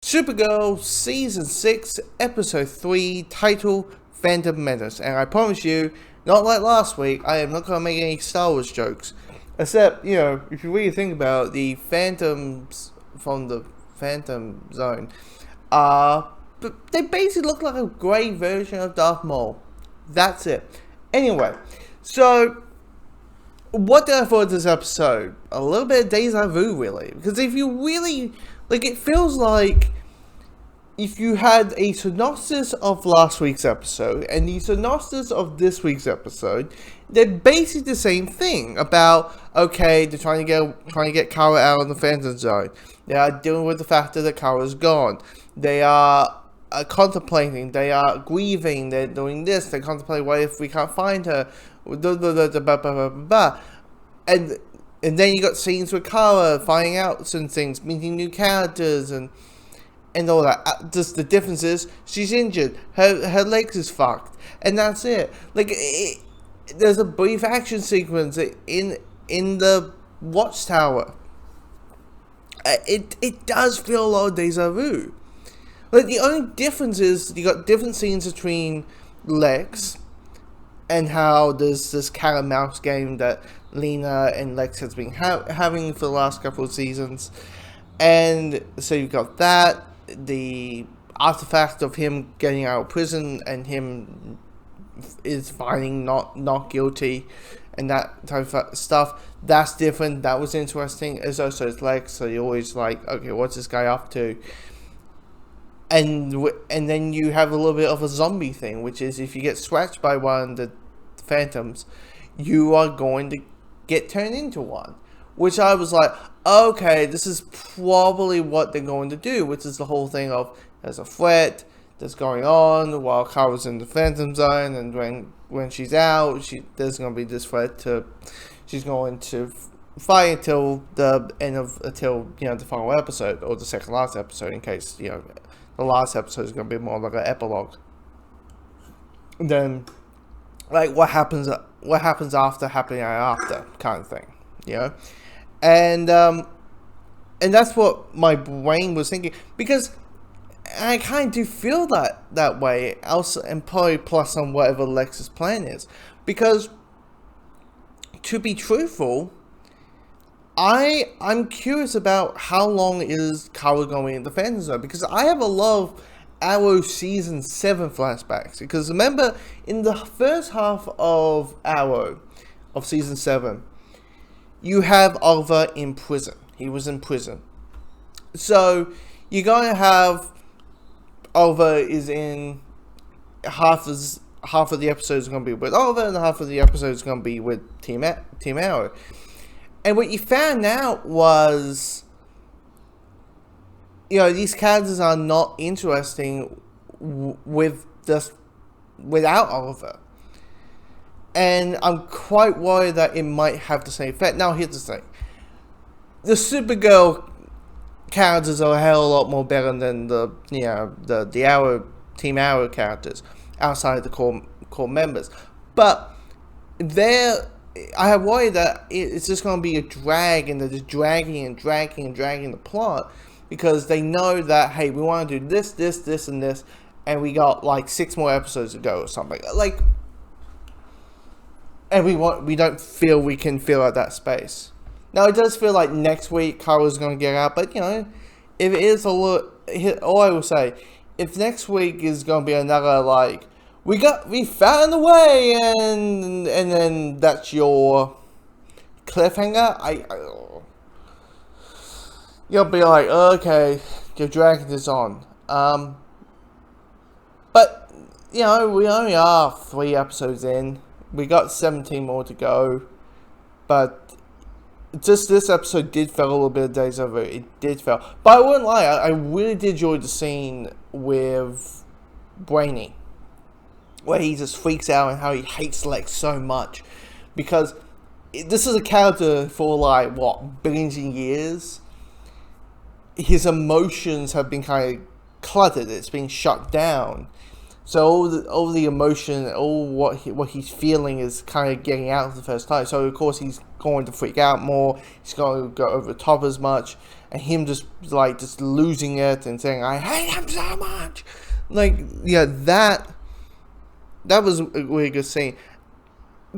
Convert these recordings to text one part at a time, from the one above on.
Supergirl Season 6, Episode 3, title Phantom Menace. And I promise you, not like last week, I am not going to make any Star Wars jokes. Except, if you really think about it, the Phantoms from the Phantom Zone, they basically look like a grey version of Darth Maul. That's it. Anyway, so what did I thought of this episode? A little bit of deja vu, really. Because if you really, it feels like if you had a synopsis of last week's episode and the synopsis of this week's episode, they're basically the same thing about, okay, they're trying to get Kara out of the Phantom Zone. They are dealing with the fact that Kara's gone. They are contemplating, they are grieving, they're doing this, they're contemplating what if we can't find her, and then you got scenes with Kara finding out some things, meeting new characters and all that. Just the difference is she's injured, her legs is fucked, and that's it. There's a brief action sequence in the watchtower. It does feel a lot of deja vu. The only difference is you got different scenes between Lex and how there's this cat and mouse game that Lena and Lex has been having for the last couple of seasons. And so you've got that, the artifact of him getting out of prison and him is finding not guilty and that type of stuff. That's different. That was interesting. It's also it's Lex, so you're always like, okay, what's this guy up to? And then you have a little bit of a zombie thing, which is if you get scratched by one of the phantoms, you are going to get turned into one. Which I was like, okay, this is probably what they're going to do, which is the whole thing of there's a threat that's going on while Kara's in the Phantom Zone, and when she's out, there's going to be this threat she's going to fight until the final episode, or the second last episode, in case, the last episode is going to be more like an epilogue. And then, what happens after happening after kind of thing, and that's what my brain was thinking, because I kind of do feel that way, also, and probably plus on whatever Lex's plan is, because to be truthful, I'm curious about how long is Kara going in the Phantom Zone, because I have a lot of Arrow Season 7 flashbacks. Because remember, in the first half of Arrow, of Season 7, you have Oliver in prison. He was in prison. So, you're going to have Oliver is in half of the episode is going to be with Oliver, and half of the episode is going to be with Team Arrow. And what you found out was, these characters are not interesting without Oliver. And I'm quite worried that it might have the same effect. Now, here's the thing. The Supergirl characters are a hell of a lot more better than the Arrow, Team Arrow characters outside of the core members. But I have worried that it's just going to be a drag, and they're just dragging the plot, because they know that, hey, we want to do this, and this, and we got 6 more episodes to go or something. And we don't feel we can fill out that space. Now, it does feel like next week Kara's going to get out, but if it is all I will say, if next week is going to be another we found a way, and then that's your cliffhanger, you'll be like, okay, you're dragging this on. But, we only are 3 episodes in. We got 17 more to go. But just this episode did feel a little bit of deja vu. It did feel. But I wouldn't lie, I really did enjoy the scene with Brainy, where he just freaks out and how he hates Lex so much, because this is a character for billions of years. His emotions have been kind of cluttered. It's been shut down. So all the emotion, all what he's feeling is kind of getting out for the first time. So of course he's going to freak out more. He's going to go over the top as much, and him just losing it and saying, "I hate him so much." Like, yeah, that was a really good scene.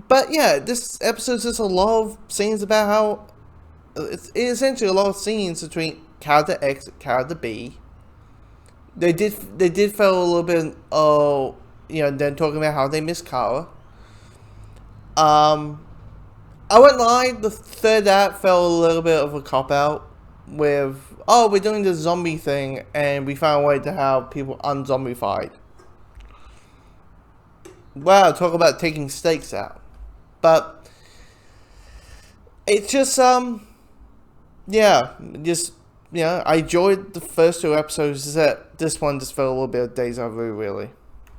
But yeah, this episode's just a lot of scenes about how it's essentially a lot of scenes between character X and character B. They did feel a little bit them talking about how they miss Kara. I won't lie, the third act felt a little bit of a cop out with, we're doing the zombie thing and we found a way to have people unzombified. Wow, talk about taking stakes out. But it's just I enjoyed the first two episodes. That this one just felt a little bit of deja vu, really.